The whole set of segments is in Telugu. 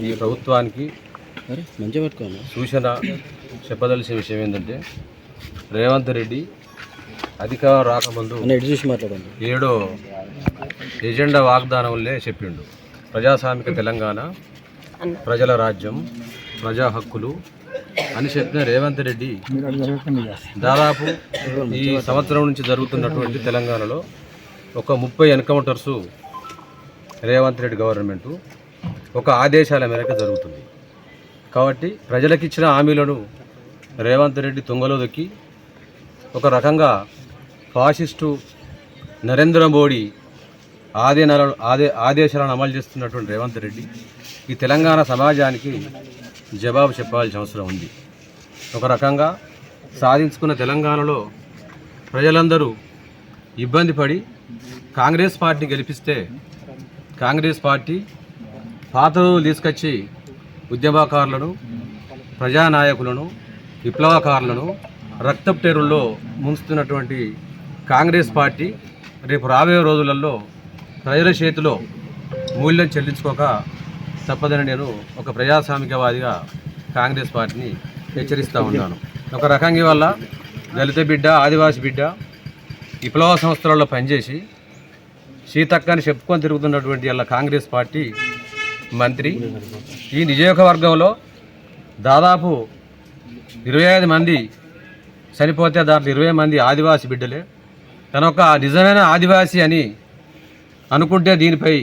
ఈ ప్రభుత్వానికి సూచన చెప్పదలసిన విషయం ఏంటంటే, రేవంత్ రెడ్డి అధికారం రాకముందు ఏడో ఎజెండా వాగ్దానంలే చెప్పిండు. ప్రజాస్వామిక తెలంగాణ, ప్రజల రాజ్యం, ప్రజా హక్కులు అని చెప్పిన రేవంత్ రెడ్డి దాదాపు ఈ సంవత్సరం నుంచి జరుగుతున్నటువంటి తెలంగాణలో ఒక 30 ఎన్కౌంటర్సు రేవంత్ రెడ్డి గవర్నమెంటు ఒక ఆదేశాల మేరకు జరుగుతుంది. కాబట్టి ప్రజలకు ఇచ్చిన హామీలను రేవంత్ రెడ్డి తుంగలో దొక్కి ఒక రకంగా ఫాసిస్టు నరేంద్ర మోడీ ఆదేశాలను అమలు చేస్తున్నటువంటి రేవంత్ రెడ్డి ఈ తెలంగాణ సమాజానికి జవాబు చెప్పాల్సిన అవసరం ఉంది. ఒక రకంగా సాధించుకున్న తెలంగాణలో ప్రజలందరూ ఇబ్బంది పడి కాంగ్రెస్ పార్టీ గెలిపిస్తే కాంగ్రెస్ పార్టీ పాత రోజులు తీసుకొచ్చి ఉద్యమకారులను, ప్రజానాయకులను, విప్లవకారులను రక్తపు టేరుల్లో ముంచుతున్నటువంటి కాంగ్రెస్ పార్టీ రేపు రాబోయే రోజులలో ప్రజల చేతిలో మూల్యం చెల్లించుకోక తప్పదని నేను ఒక ప్రజాస్వామికవాదిగా కాంగ్రెస్ పార్టీని హెచ్చరిస్తూ ఉన్నాను. ఒక రకంగా వల్ల దళిత బిడ్డ, ఆదివాసి బిడ్డ విప్లవ సంస్థలలో పనిచేసి సీతక్కని చెప్పుకొని తిరుగుతున్నటువంటి అలా కాంగ్రెస్ పార్టీ మంత్రి ఈ నియోజకవర్గంలో దాదాపు 25 మంది చనిపోతే దాంట్లో 20 మంది ఆదివాసి బిడ్డలే. తన ఒక నిజమైన ఆదివాసి అని అనుకుంటే దీనిపై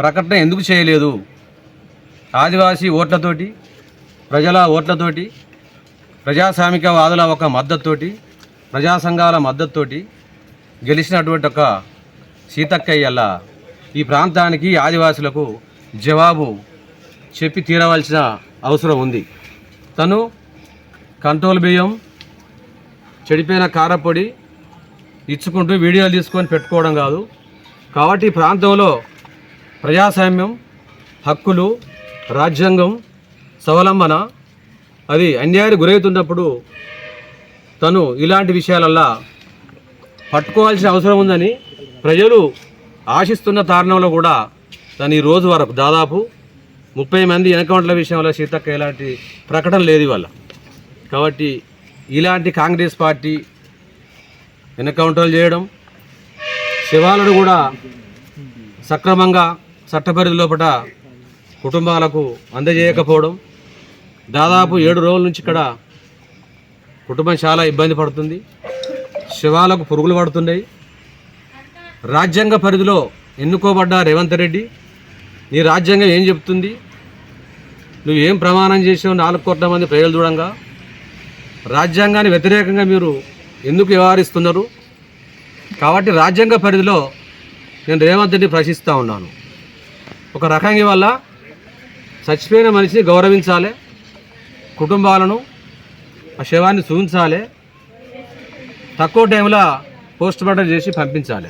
ప్రకటన ఎందుకు చేయలేదు? ఆదివాసీ ఓట్లతోటి, ప్రజల ఓట్లతోటి, ప్రజాస్వామికవాదుల ఒక మద్దతుతోటి, ప్రజా సంఘాల మద్దతుతోటి గెలిచినటువంటి ఒక సీతక్కయ్యల్ల ఈ ప్రాంతానికి, ఆదివాసులకు జవాబు చెప్పి తీరవలసిన అవసరం ఉంది. తను కంట్రోల్ బియ్యం, చెడిపోయిన కారపొడి ఇచ్చుకుంటూ వీడియోలు తీసుకొని పెట్టుకోవడం కాదు. కాబట్టి ఈ ప్రాంతంలో ప్రజాస్వామ్యం, హక్కులు, రాజ్యాంగం స్వావలంబన అది అన్యాయానికి గురవుతున్నప్పుడు తను ఇలాంటి విషయాలల్లా పట్టుకోవాల్సిన అవసరం ఉందని ప్రజలు ఆశిస్తున్న కారణంలో కూడా తను ఈ రోజు వరకు దాదాపు 30 మంది ఎన్కౌంటర్ల విషయంలో సీతక్క ఎలాంటి ప్రకటన లేదు ఇవాళ. కాబట్టి ఇలాంటి కాంగ్రెస్ పార్టీ ఎన్కౌంటర్లు చేయడం, శవాలను కూడా సక్రమంగా చట్టపరిధి లోపల కుటుంబాలకు అందజేయకపోవడం, దాదాపు 7 రోజుల నుంచి ఇక్కడ కుటుంబం చాలా ఇబ్బంది పడుతుంది. శవాలకు పురుగులు పడుతున్నాయి. రాజ్యాంగ పరిధిలో ఎన్నుకోబడ్డ రేవంత్ రెడ్డి, నీ రాజ్యాంగం ఏం చెప్తుంది? నువ్వు ఏం ప్రమాణం చేసావు? 4 కోట్ల మంది ప్రజలు చూడంగా రాజ్యాంగాన్ని వ్యతిరేకంగా మీరు ఎందుకు వ్యవహరిస్తున్నారు? కాబట్టి రాజ్యాంగ పరిధిలో నేను రేవంత్ రెడ్డి ప్రశ్నిస్తూ ఉన్నాను. ఒక రకంగా వల్ల చచ్చిపోయిన మనిషిని గౌరవించాలి, కుటుంబాలను ఆ శవాన్ని చూపించాలి, తక్కువ టైంలో పోస్ట్ మార్టం చేసి పంపించాలి.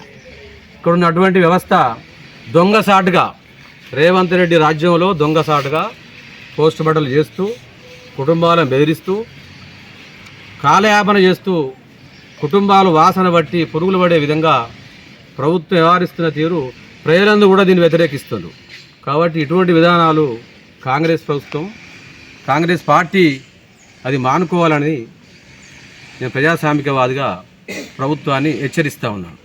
ఇక్కడ ఉన్నటువంటి వ్యవస్థ దొంగసాటుగా రేవంత్ రెడ్డి రాజ్యంలో దొంగసాటుగా పోస్ట్ మార్టం చేస్తూ, కుటుంబాలను బెదిరిస్తూ, కాలయాపన చేస్తూ, కుటుంబాలు వాసన బట్టి పురుగులు పడే విధంగా ప్రభుత్వం వ్యవహరిస్తున్న తీరు ప్రజలందరూ కూడా దీన్ని వ్యతిరేకిస్తున్నారు. కాబట్టి ఇటువంటి విధానాలు కాంగ్రెస్ ప్రభుత్వం, కాంగ్రెస్ పార్టీ అది మానుకోవాలని నేను ప్రజాస్వామికవాదిగా ప్రభుత్వాన్ని హెచ్చరిస్తూ ఉన్నాను.